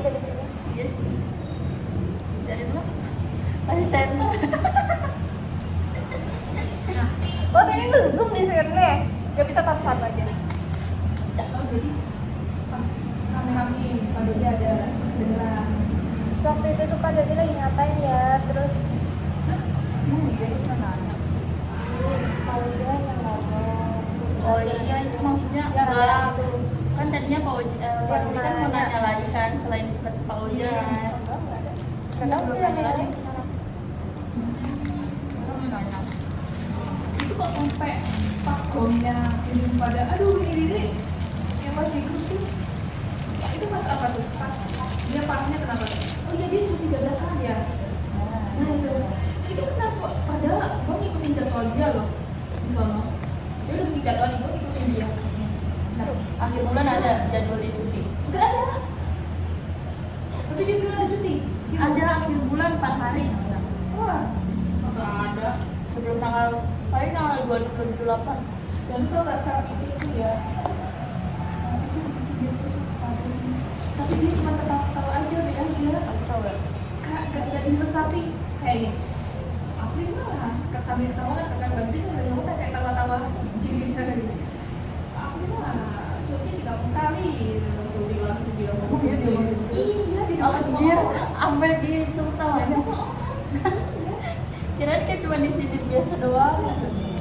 dari sini. Yes. Dari mana? Dari center. Nah, oh saya ini zoom di sini, nggak bisa satu aja. Oh jadi pas rame-rame Pak Dodi ada kedengeran. Waktu itu tuh Pak Dodi lagi ngapain ya, terus Dia itu pernah nanya. Pak Dodi yang ngomong. Oh iya, itu maksudnya Ya, udah. itu. Kan tadinya Pak Dodi kan mau nanya lagi kan selain Pak Oja. Nggak tahu sih yang lain. Orang mau nanya. Itu kok sampai pas gongnya ini pada aduh ini yang pas di grup tuh itu pas apa tuh? Pas dia parahnya kenapa tuh? Oh iya dia cuti dadakan ya. Nah itu kenapa? Padahal gue ngikutin jadwal dia loh di sono. Dia udah bikin jadwal gue ikutin dia. Nah Akhir bulan ada jadwal di cuti. nggak ada. Tapi dia bilang ada cuti. Ada akhir bulan 4 hari. Wah. Nggak ada. Sebelum paling tanggal 28. Dan itu agak secara meeting tuh ya. Itu disindir terus sama Pak Dodi. Tapi dia cuma ketawa-ketawa aja, be aja. Aku tahu ya. Gak diresapi kayak gini. April lah, sambil ketawa kan berarti kan udah ngomong kayak tawa-tawa gini-gini kan gitu. April lah, cuti 30 kali, cuti lagi dia ngomong Iya, dia ngomong. iya dia ngomong sama Anjir, orang. sampai dicurta aja. Sama orang. Kirain kayak cuma di sini biasa doang.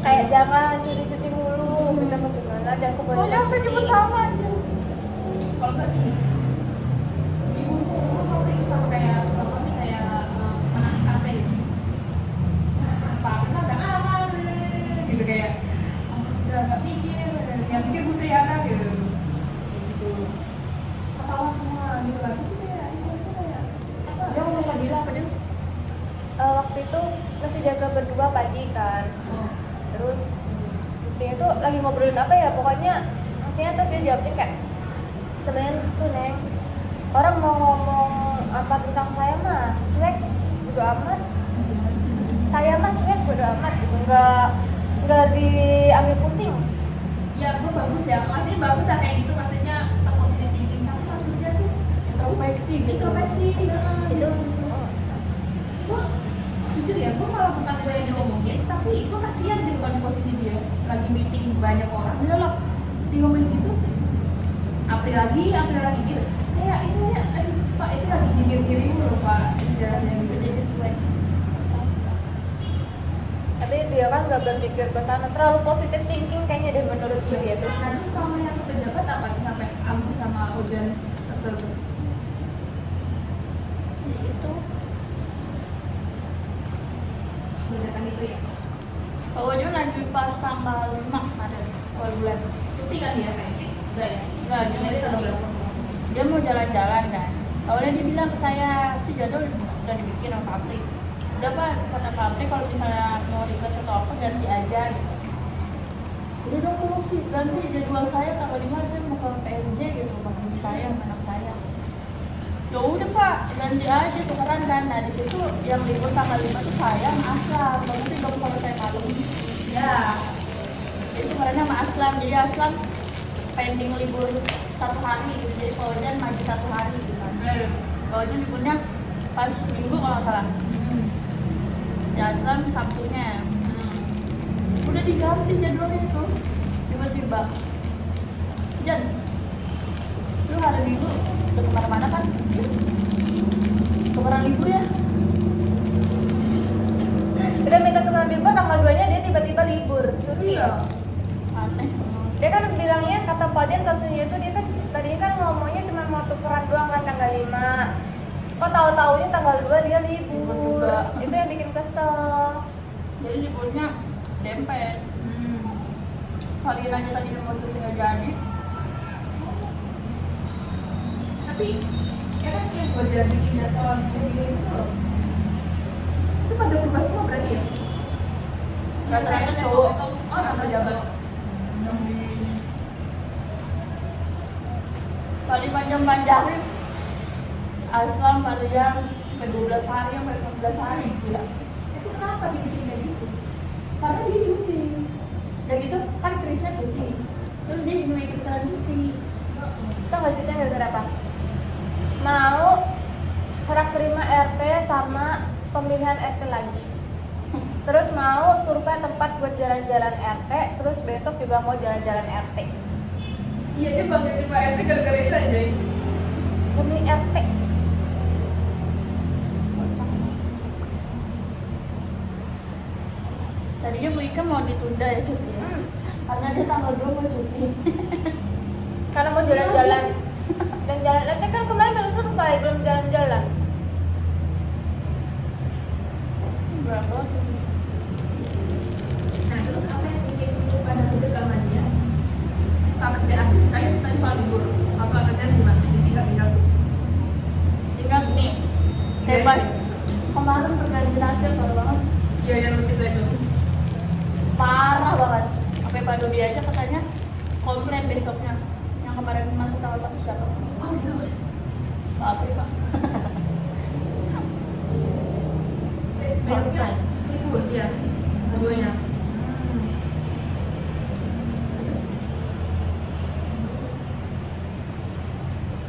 Kayak jangan cuti mulu, kita mau gimana dan Oh, kemudian sampai di pertama aja. Kalau nggak gini, ibu mau pergi sama kayak apa nih kayak anak kafe gitu. Apa apa udah aman gitu kayak udah nggak mikir, yang mikir butuh ya anak gitu. Gitu. Ketawa semua gitu kan. Itu kayak istilahnya kayak apa? Dia ngomong sama Dila apa dia? waktu itu masih jaga berdua pagi kan. Terus dia tuh lagi ngobrolin apa ya, pokoknya intinya terus dia jawabnya kayak sebenarnya tuh Neng, orang mau ngomong apa tentang saya mah cuek bodo amat, saya mah cuek bodo amat gitu, nggak diambil pusing. Ya gue bagus ya, maksudnya bagus lah kayak gitu, maksudnya tetap positive thinking. Tapi maksudnya tuh Introspeksi gitu. introspeksi Itu gue jujur ya, gue malah bukan gue yang diomongin, tapi gue kasihan gitu kan di posisi dia lagi meeting banyak orang, dia lah dia ngomongin gitu, April lagi gitu, kayak istilahnya, aduh Pak itu lagi nyindir dirimu loh Pak, istilahnya gitu. Jadi cuek. tapi dia kan nggak berpikir ke sana, terlalu positive thinking kayaknya deh menurut gue dia tuh. Nah terus kalau yang pejabat apa tuh sampai Agus sama Ojan kesel tuh? Itu Kebijakan itu ya, Pak Ojo lanjut pas tanggal 5 ada awal bulan. cuti kan dia kayaknya, udah ya? Enggak, Jadi tanggal berapa? dia mau jalan-jalan kan. Awalnya dia bilang ke saya, si jadwal udah dibikin sama Pak Apri. Udah Pak, kata Pak Apri kalau misalnya mau request atau apa ganti aja gitu. Udah dong kalau sih, ganti jadwal saya tanggal 5 saya mau ke PNJ gitu, bagi saya sama anak saya. Ya udah Pak, ganti aja tukeran kan. Nah di situ yang libur tanggal 5 tuh saya sama Aslam, nanti kamu kalau saya malam. Ya, Itu tukerannya sama Aslam, jadi Aslam pending libur 1 hari gitu, jadi Pak Ojan maju 1 hari gitu kan. Pak Ojan liburnya pas Minggu kalau nggak salah. Ya Aslam Sabtunya. Udah diganti jadwalnya itu tiba-tiba. Jan, lu hari Minggu udah kemana-mana kan? Kemarin libur ya? Udah minta tukeran libur, tanggal 2-nya dia tiba-tiba libur cuti. iya. Aneh. Dia kan bilangnya, kata Pak Dian kasusnya itu dia kan tadinya kan ngomongnya cuma mau tukeran doang kan tanggal 5. Kok tahu-taunya tanggal 2 dia libur. Libur juga. Itu yang bikin kesel. Jadi liburnya dempet. Hari nanya tadi mau cuti nggak jadi. Tapi ya kan yang gue jadi bikin jadwal gini itu loh, itu pada berubah semua berarti ya? Rata-rata cowok. Oh, rata pejabat. Yang di paling panjang-panjangin Aslam ada yang ke 12 hari sampai 15 hari gila. Itu kenapa dibikin kayak gitu? Karena dia cuti. Dan itu kan Krisnya cuti. Terus dia juga ikut ikutan cuti. Kita nggak cutinya gara-gara apa? Mau sama pemilihan RT lagi. Terus mau survei tempat buat jalan-jalan RT, terus besok juga mau jalan-jalan RT. Iya, dia banggain Pak RT gara-gara itu aja. Demi RT. Tadinya Bu Ika mau ditunda ya cuti, karena dia tanggal 2 mau cuti. Karena mau jalan-jalan. Dan jalan RT kan kemarin baru survei, belum jalan-jalan. Berapa? Nah, terus apa yang bikin lu pada kedekatannya soal kerjaan? Tadi soal libur, soal kerjaan gimana? Tinggal tuh. Tinggal nih, bebas. Kemarin pergantian aja parah banget. Iya, yang lucu itu. Parah banget. Sampai Pak Dodi aja katanya komplain besoknya. Yang kemarin masuk tanggal 1 siapa? Oh iya. Maaf ya Pak. Besoknya libur dia, keduanya.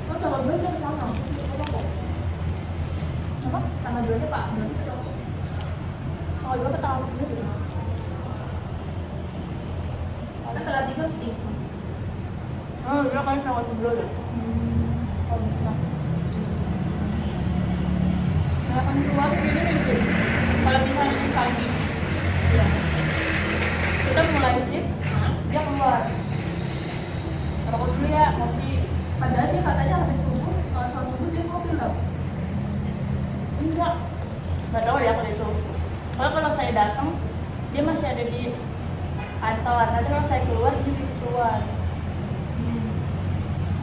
Oh, tanggal 2 kan sama. Apa? Tanggal 2-nya Pak, berarti ketemu. Tanggal 2 ke tanggal 3 juga. Kan tanggal 3 meeting. Oh, dia kan tanggal 3 ya. Oh, bisa. Nah, akan keluar ini nih. Kalau misalnya ini pagi, ya. Kita mulai shift, dia keluar. Rokok dulu ya, ngopi. Padahal dia katanya habis subuh, kalau sholat subuh dia mau bilang. Enggak, nggak tahu ya kalau itu. Kalau saya datang, dia masih ada di kantor. Nanti kalau saya keluar, dia di keluar.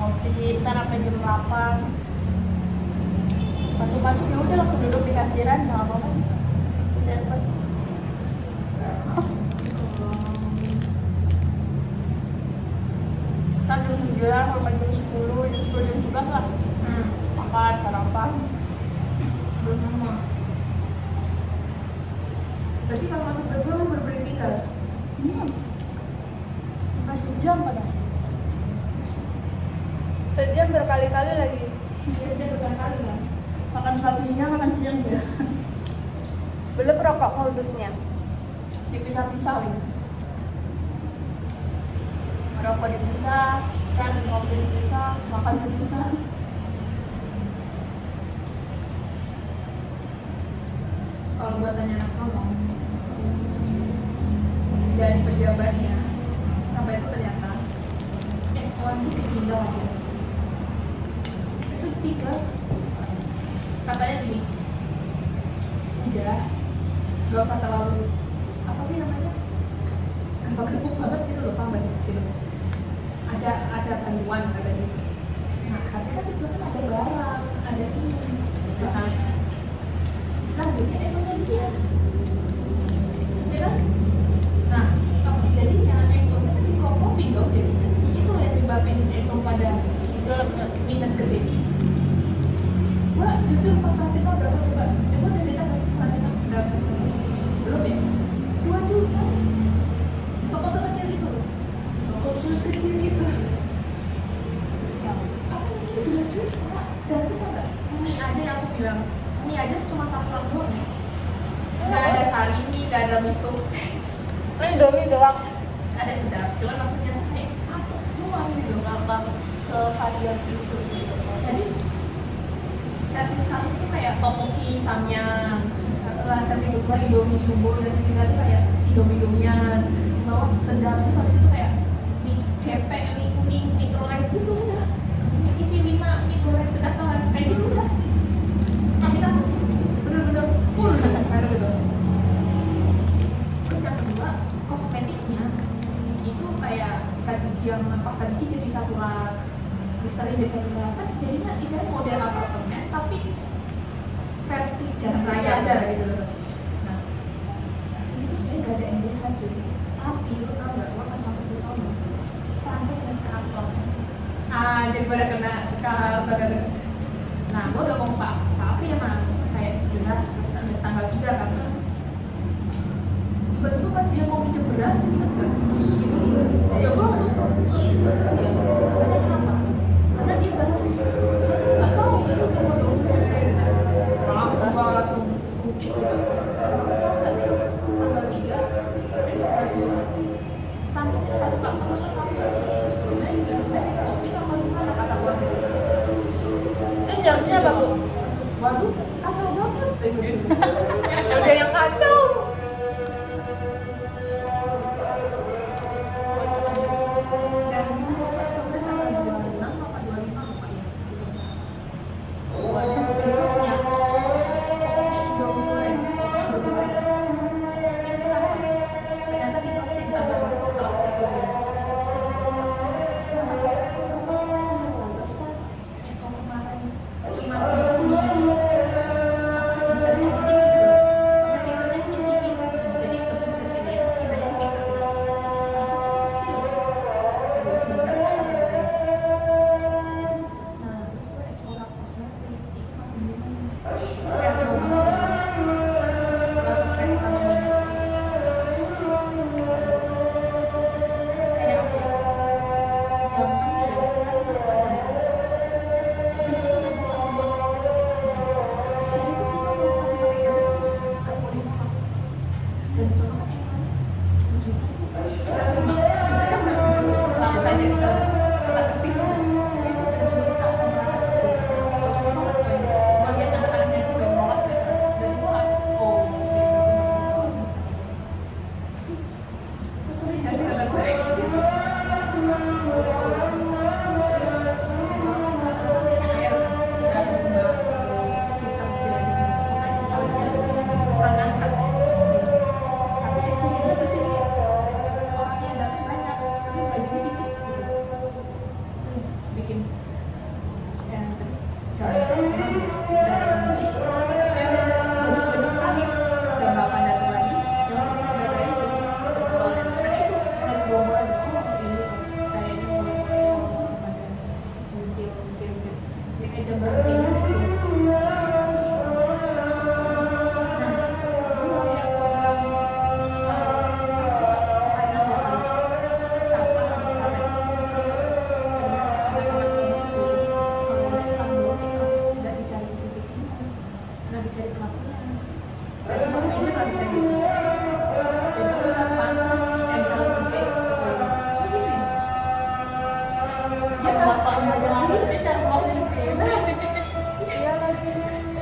Ngopi, ntar sampai jam 8. Masuk-masuk ya udah langsung duduk di kasiran, nggak apa-apa. Saya dapat. Ntar jam 9, kalau jam 10, jam 10, jam 11 lah. Makan, sarapan. Belum lama. Berarti kalau masuk berdua lu berbeda tinggal. Masih jam pada. Sejam berkali-kali lagi. Dia aja berkali-kali lah. Makan paginya, makan siang ya. Belum rokok holdutnya. Dipisah-pisah ya. Merokok dipisah, kan ngopi dipisah, makan dipisah. Kalau buat tanya anak kamu dari pejabatnya sampai itu ternyata S1 itu ditinggal aja. Itu ditinggal. Katanya gini, udah gak usah terlalu apa sih namanya gembak-gembuk banget gitu loh, paham banget gitu. Ada bantuan ada gitu. Nah artinya kan sebelumnya ada barang, ada ini. Lanjutnya SO-nya dia, ya kan? Nah, jadinya SO-nya kan dikropopin dong, jadi itu yang nyebabin SO pada minus gede. Mbak, jujur pas saat itu berapa coba? Coba udah cerita berapa saat itu berapa? Belum ya? 2 juta. Toko sekecil itu loh. Toko sekecil itu. Apa itu 2 juta? Dan itu tau nggak? Mie aja yang aku bilang, mie aja cuma 1 gram doang ya. Nggak ada sarimi, nggak ada mie sukses. Indomie doang. Ada sedap, cuman maksudnya tuh kayak 1 doang gitu. Gampang sevarian itu. Jadi serving 1 tuh kayak topoki, samyang, serving 2 indomie jumbo, dan ketiga tuh kayak indomie-indomian. Bawah sedap, terus habis itu kayak mie gepek, mie kuning, mie trolek gitu udah. Yang isi 5 mie goreng sedap kayak gitu udah. Nah, kita bener-bener full gitu, kayak gitu. Terus yang kedua, kosmetiknya itu kayak sikat gigi yang pasta gigi jadi 1 rak, Listerine jadi 1 rak, kan jadinya istilahnya model apartemen tapi versi jalan raya aja lah gitu loh. Nah, ini tuh sebenarnya gak ada MBH cuy, tapi lo tau gak, lo pas masuk ke sono sampai kena skarpel. Jadi pada kena skarpel. Nah, gue gak mau apa ya mah, kayak udah tanggal 3 kan. Tiba-tiba pas dia mau minjem beras, inget gak? Gitu. Ya gue langsung, rasanya kenapa? Karena dia bahas, saya gak tau ini udah mau langsung Kenapa, Bu? Waduh, kacau banget gitu. Udah yang kacau. Dan itu pokoknya sampai tanggal 26 apa 25 apa ya gitu. Besoknya pokoknya Indomie goreng, ini sekarang ternyata dipesan adalah setelah besok. Pantesan SO kemarin cuma di jas yang dikit gitu loh. Maksudnya fixernya sih dikit, jadi lebih kecil ya, sisanya di fixer. Pantesan kecil. Bener nggak kata gue. Nah, terus gue SO kosmetik itu masih minus. Kayak mau banget sih. 100 kan ini. Kayak apa ya? Jam ya, kenapa jam? Di situ ada tombol. Di situ kita kalau masih pakai jam itu nggak boleh mahal. Dan di sana kan emang sejuta tuh kita terima. Kita kan nggak sejuta, selalu saja kita ketik itu sejuta 600 ya. Kalau foto kan banyak. Gue lihat anak-anaknya itu udah nolak kan. Dan itu oh oke berarti nggak perlu tahu. Tapi keselin nggak sih kata gue? Jam berapa tidur gitu. Iya lagi.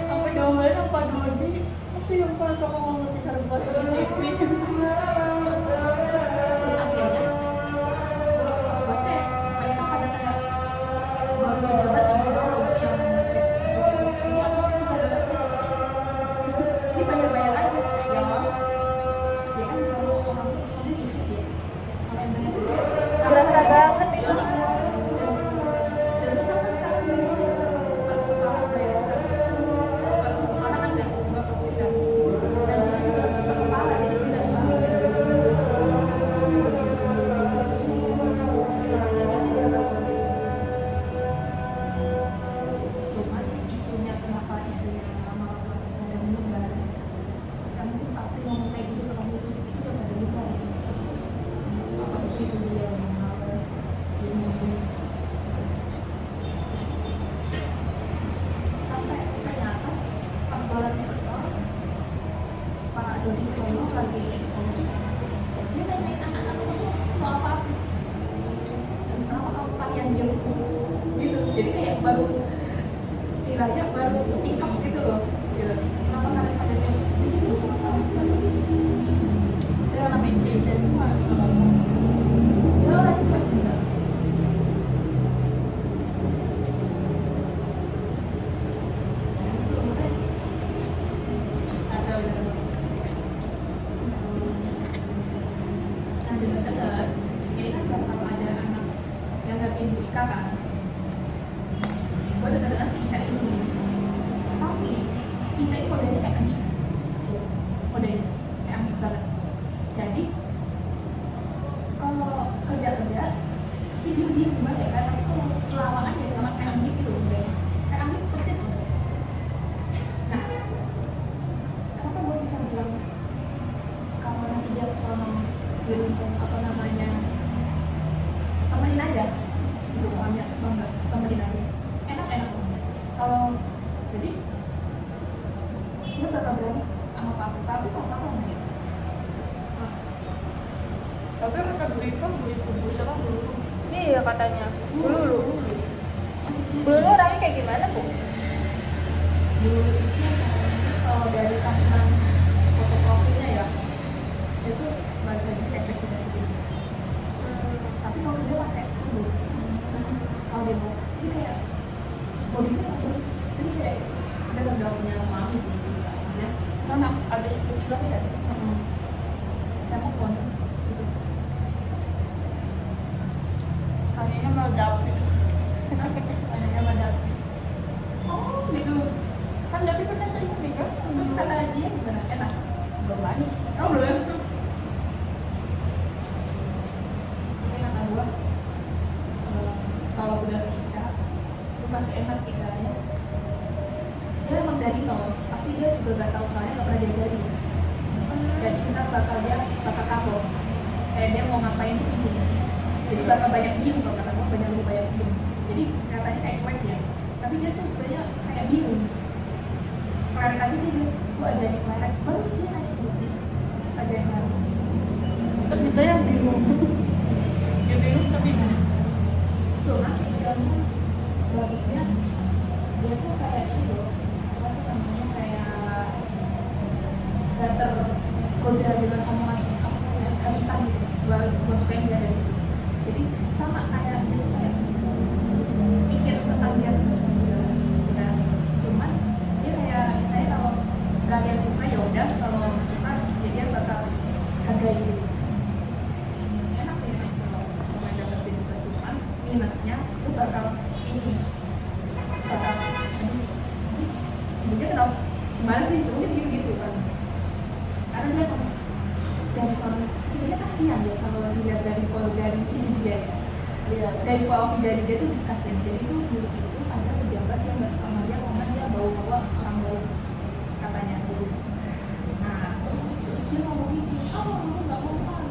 Sampai diomelin sama Pak Dodi. Masih yang pernah kamu ngomong bicara buat CCTV. Terus akhirnya pas gue cek mereka pada kayak baru pejabat yang doang yang ngecek CCTV. Jadi atusnya juga gak ngecek. Jadi bayar-bayar aja ya kan. Dia kan disuruh orang itu soalnya dikit ya. Kalau yang bener tuh dia Berasa banget itu. dan itu kan sekarang dari per kepala bayar sekarang per kepala kan nggak proporsi kan. Dan sini juga per kepala jadi tidak banget. Cuman isunya kenapa isunya lama-lama ada menyebar karena mungkin Pak Pri ngomong kayak gitu ke kamu itu udah pada lupa ya apa isu-isu dia yang males ini sampai ternyata pas gue lagi sekolah Pak Dodi Solo lagi sekolah dia nanyain anak-anak itu semua mau apa dan kenapa kamu kalian diam semua gitu jadi kayak baru di raya baru speak up gitu loh gitu. Kenapa kalian diam semua gitu Dia namanya CC itu mah ngomong. ya orang itu cuek juga atau gitu. Nah dengar-dengar ini kan bakal ada anak yang nggak pindah nikah kan gue dengar-dengar si Ica ini tapi Ica ini kodenya kayak anjing kodenya kayak anjing banget jadi kalau kerja-kerja dia diem-diem gimana ya kan tapi kalau selawang aja sama kayak anjing gitu kayak anjing persis nah kenapa gue bisa bilang kalau nanti dia kesana apa namanya temenin aja gitu orangnya bangga temenin aja enak kalau jadi dia bakal berani sama papi kalau satu sama dia Tapi kata Bu Iva, Bu Iva apa dulu? Iya katanya. Belulu. Belulu orangnya kayak gimana, Bu? dulu itu kalau dari tampilan foto profilnya ya itu balik lagi kayak presiden gitu. Tapi kalau kerja pakai dulu kalau demo ini kayak bodinya bagus, jadi kayak ada gak punya suami sih ya. Mana ada 10 kilo ya? Saya mau pun gitu. Kayaknya mau dapet. Kayaknya mau dapet. Oh gitu. Kan Dapi pernah selingkuh juga. Terus kata dia gimana? Enak. Belum manis. Oh belum. Ini kata gua kalau udah nikah itu masih enak kisahnya. Dia emang dari nol, pasti dia juga gak tahu soalnya gak pernah diajari. Jadi ntar dia bakal kagok. Kayak dia mau ngapain tuh bingung. Jadi bakal banyak diem kalau kata gua banyak diem. Jadi katanya kayak cuek ya. Tapi dia tuh sebenarnya kayak bingung. Kemarin aja dia bilang, gua ajarin kemarin, baru dia nanya ke gue, ajarin kemarin. Kan kita yang bingung. Dia bingung tapi bingung. Tuh nanti istilahnya bagusnya dia tuh kayak itu apa tuh namanya kayak gak tergoda dengan omongan apa namanya hasutan gitu gue suka yang dia ada gitu. Jadi sama kayak dia tuh kayak mikir tentang dia tuh sendiri udah cuman dia kayak misalnya kalau gak ada yang suka ya udah, kalau suka ya dia bakal hargai gitu. Enak sih emang kalau main dapetin juga, cuman minusnya lu bakal ini bakal dia kenapa gimana sih mungkin gitu-gitu kan, karena dia emang dari suami sebenarnya kasihan ya kalau dilihat dari sisi dia ya. Iya. Dari POV dari dia tuh kasihan. Jadi tuh dulu itu ada pejabat yang nggak suka sama dia karena dia bawa orang baru katanya dulu. Nah terus dia ngomong gini, oh kamu nggak mempan,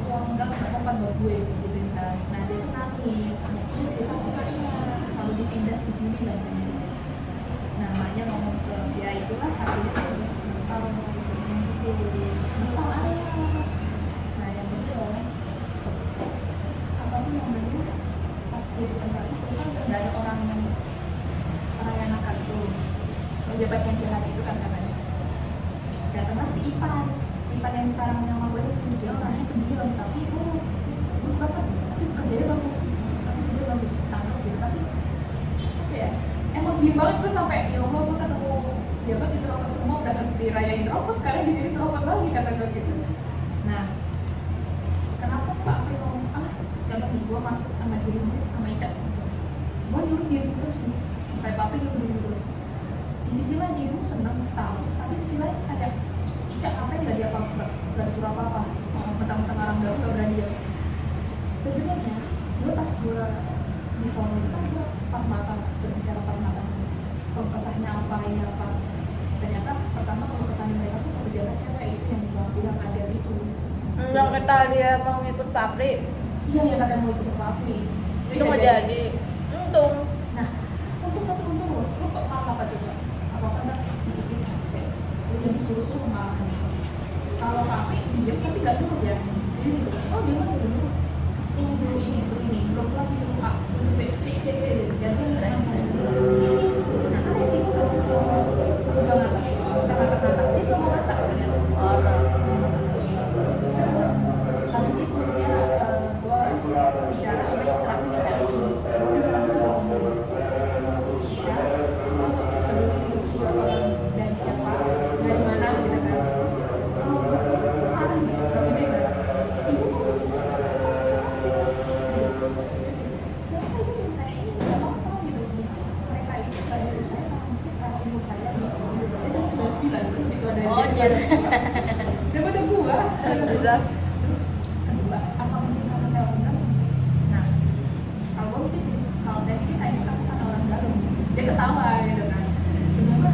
uang nggak mempan buat gue gitu kan. Nah dia tuh nangis, iya sih aku kalau ditindas dibully lah gitu. Nah makanya ngomong ke dia itulah akhirnya dia kalau gitu betul ayah. Nah yang kedua apapun yang benar pas dia di tempat itu kan nggak ada orang yang nakal tuh, pejabat yang jahat itu kan katanya. Datanglah si Ipan yang sekarang nama gue itu dia orangnya pendiam tapi tapi kerjanya bagus, tapi dia bagus tangkap gitu, tapi apa ya emang diem banget juga sampai ya Allah gue ketemu pejabat di terowongan semua udah dirayain rokok sekarang jadi terowongan lagi kata gue gitu. Nah kenapa Pak Pri ngomong jangan nih gue masuk sama dirimu sama Ica, gue nyuruh dirimu terus nih kayak Pak Pri nyuruh dirimu terus. Di sisi lain dirimu seneng tahu, tapi sisi lain ada Ica ngapain nggak dia apa-apa, nggak disuruh apa-apa, mentang-mentang orang baru nggak berani dia. Sebenarnya dia pas gue di Solo itu kan gue empat mata berbicara empat mata, kalau kesahnya apa ini apa. Ternyata pertama kalau kesahnya mereka tuh pejabat cewek itu yang gue bilang ada itu. Yang kata dia mau ngikut Papri, Iya yang katanya mau ikut papi. itu mau jadi untung. Nah, tapi untung loh, lu kok malah apa coba? Apa kan bikin aspek, lu yang disuruh-suruh malah nih. Kalau papi diam tapi nggak dulu ya. Jadi gitu, oh dia mah dulu. Ini dulu ini suruh ini, belum lagi suruh A, untuk B, C, D, E, dan dia berasa. Nah, kan resiko gak sih? Udah ngatas, kata-kata dia belum mau mata ternyata. Terus habis itu dia gue bicara sama yang terakhir bicara ini udah kamu juga bicara gue gak peduli hidup juga dari siapa dari mana gitu kan. Kalau gue sih parah nih kalau gitu ya ibu mau urusan kenapa ibu nyuruh saya ini gak apa-apa gitu, mereka itu gak nyuruh saya karena ibu saya gitu. Itu sudah 9 itu ada dia daripada gua Udah. terus kedua apa mungkin karena saya orang dalam. Nah kalau gua mikir kalau saya pikir kayaknya kamu kan orang dalam, dia ketawa gitu kan, sebenarnya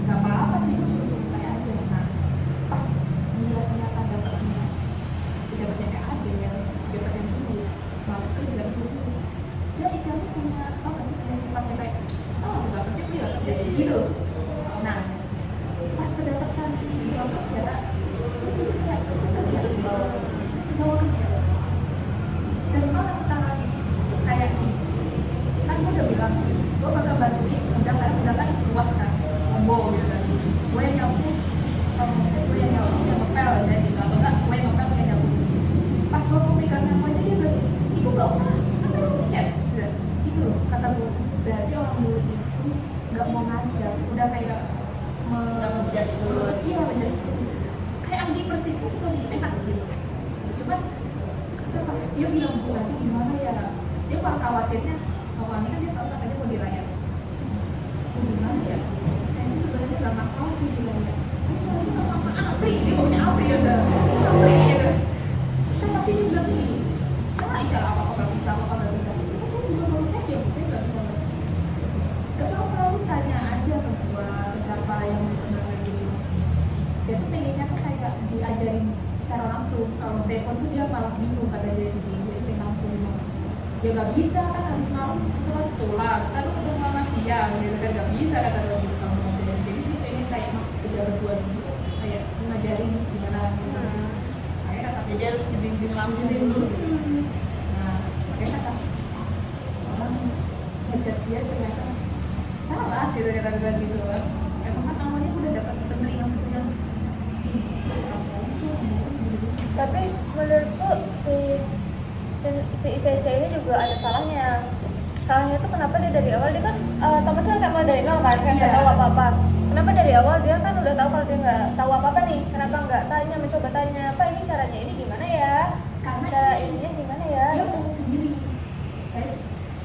nggak apa-apa sih gua suruh saya aja. Nah pas dia ternyata dapatnya pejabatnya kayak ada ya, pejabat yang dulu malas kerja dulu dia istilahnya punya apa nggak sih, punya sifatnya kayak oh nggak kerja dia nggak kerja gitu. Nah pas kedapatan dia kerja itu kayak itu kerja bawa kerja dan malah sekarang kayak nih kan gue udah bilang gue bakal bantuin udah kan luas kan dia bilang Bu nanti gimana ya, dia malah khawatirnya soalnya kan dia tahu katanya mau dirayakan. Bu gimana ya, saya ini sebenarnya nggak masalah sih dirayakan. Pasti apa Apri, dia maunya Apri ya udah Apri gitu. Kan pasti dia bilang gini, sama Ica apa nggak bisa, apa nggak bisa. Saya juga mau tes ya, saya nggak bisa. Gak apa-apa, lu tanya aja ke gua, ke siapa yang benar gitu. Dia tuh pengennya tuh kayak diajarin secara langsung. Kalau telepon tuh dia malah bingung kata dia gitu, dia pengen langsung ngomong. Ya gak bisa kan harus malam itu harus pulang, kan lu ketemu sama siang gitu kan gak bisa kata dia gitu kamu model. Jadi dia pengen kayak masuk ke jalan dua gitu, kayak ngajarin gimana gitu. Kayak kata Jadi harus dibimbing langsung dulu. Nah, makanya kata orang ngejudge dia ternyata salah gitu kata gue gitu kan. Emang kan awalnya udah dapat sentringan Tapi menurutku si Ica ini juga ada salahnya. Salahnya tuh kenapa dia dari awal, dia kan Thomas kan kayak mulai dari nol kan, kayak nggak tahu apa-apa. Kenapa dari awal dia kan udah tahu kalau dia nggak tahu apa-apa nih, kenapa nggak tanya, mencoba tanya, Pak ini caranya ini gimana ya? karena Cara ininya gimana ya? dia ngomong sendiri. Saya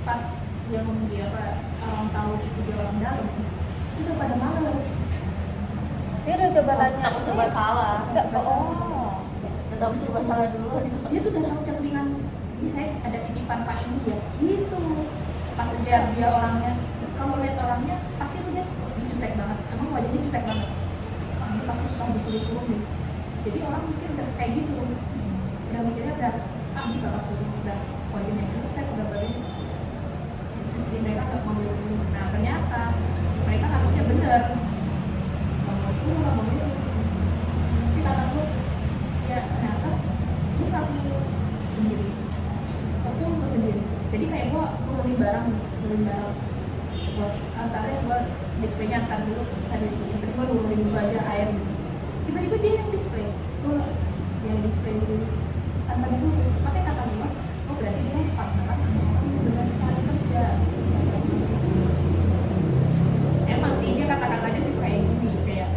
pas dia ngomong dia apa orang tahu itu dia orang dalam itu udah pada males. Dia udah coba tanya. Takut serba salah. Nggak, Serba salah. oh. Takut serba salah dulu. Dia tuh udah tahu ceklingan ini saya ada titipan Pak ini ya gitu. Pas dia orangnya, kalau lihat orangnya pasti lu lihat oh, ini jutek banget, emang wajahnya jutek banget, ini pasti susah disuruh-suruh nih. Jadi orang mikir udah kayak gitu, udah mikirnya udah ini bakal suruh, udah wajahnya jutek, udah badannya. Jadi mereka nggak mau dulu. Nah ternyata mereka takutnya bener, mau suruh lah mau itu. Tapi kata gue ya ternyata lu kamu sendiri, aku sendiri. Jadi kayak gue nurunin barang buat antarnya gue displaynya antar dulu tadi gue nurunin dulu aja air gitu. Tiba-tiba dia yang display, gue yang display dulu tanpa disuruh. Makanya kata gue, oh berarti dia partneran sama orang yang benar saling kerja. Emang sih dia kata-katanya sih kayak gini, kayak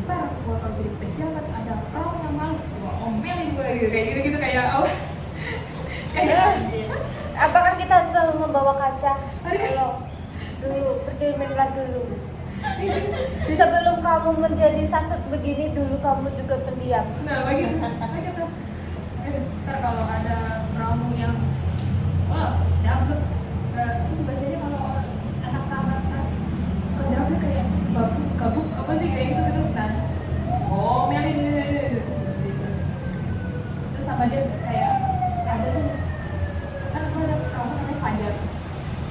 ntar gue kalau jadi pejabat ada orang yang males gue omelin gue gitu, kayak gitu kayak oh kayak Apakah kita selalu membawa kaca? Ada kaca. Kalau dulu, bercerminlah dulu. Sebelum kamu menjadi satset begini, dulu kamu juga pendiam. nah begitu tuh ntar kalau ada promo yang wah dapet terus biasanya kalau anak sahabat kan ke dapet kayak gabuk apa sih kayak gitu gitu kan oh melin gitu terus sama dia kayak ada tuh kan gue ada kamu namanya Fajar.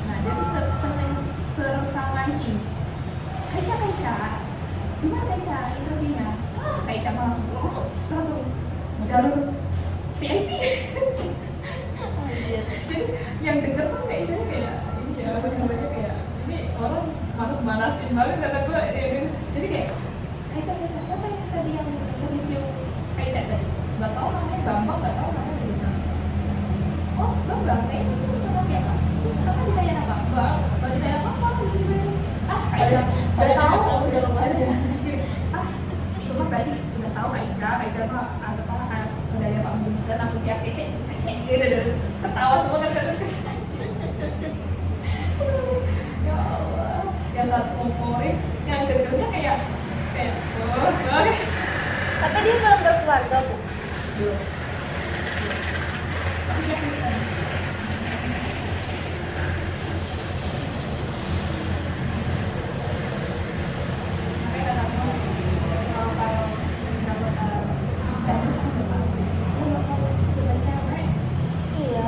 Nah dia tuh sering mancing Kaica gimana Kaica interviewnya Kaica malah langsung jalur VIP. Jadi yang denger tuh kayak saya kayak ini ya apa namanya kayak ini orang manasin banget kata gue jadi kayak Kaica siapa yang tadi yang interview Kaica tadi nggak tahu namanya Bambang nggak tahu namanya gitu. Oh Bambang kayaknya itu sama kayak terus kenapa ditanya apa nggak ditanya apa Kaica udah tahu udah lumayan ya itu mah berarti udah tahu Kaica mah ada apa kan saudaranya Pak Budi dan langsung dia CC gitu ketawa semua kan ya Allah yang satu ngomporin yang dengernya kayak oh Tapi dia belum berkeluarga, Bu. tapi dia Kristen. Makanya kata gue, kalau dapat cewek, Iya.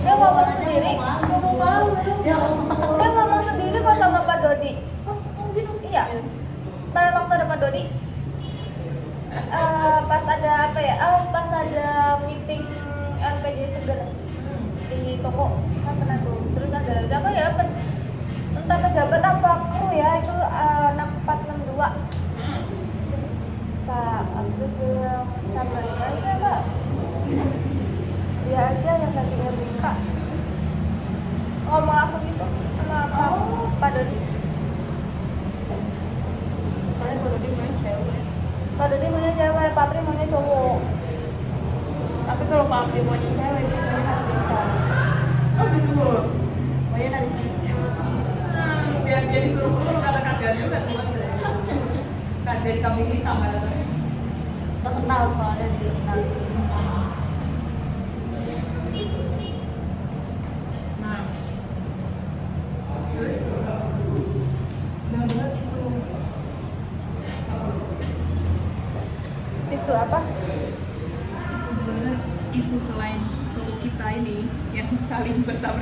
Dia ngomong sendiri. Gak mau malu. Dia ngomong sendiri kok sama Pak Dodi. oh gitu. Iya. Pada waktu ada Pak Dodi. Pas ada apa ya? Pas ada meeting LPG Seger di toko kan pernah tuh. Terus ada siapa ya? Entah pejabat apa kru ya itu anak 462. Terus Pak Abdul bilang sama dia aja Pak. Dia aja yang gantinya Rika. Ngomong langsung gitu sama Pak Dodi. Kalian baru dia main cewek. Pak Dodi maunya cewek, Pak Pri maunya cowok. Tapi kalau pabrik maunya cewek ceweknya harus bisa. Oh gitu. Maunya dari situ. Biar dia disuruh-suruh kata kasihan juga teman kan dari kambing hitam ada tuh. Udah kenal soalnya dia kenal. Nah, terus dengar-dengar Isu apa? isu selain untuk kita ini yang saling bertabrakan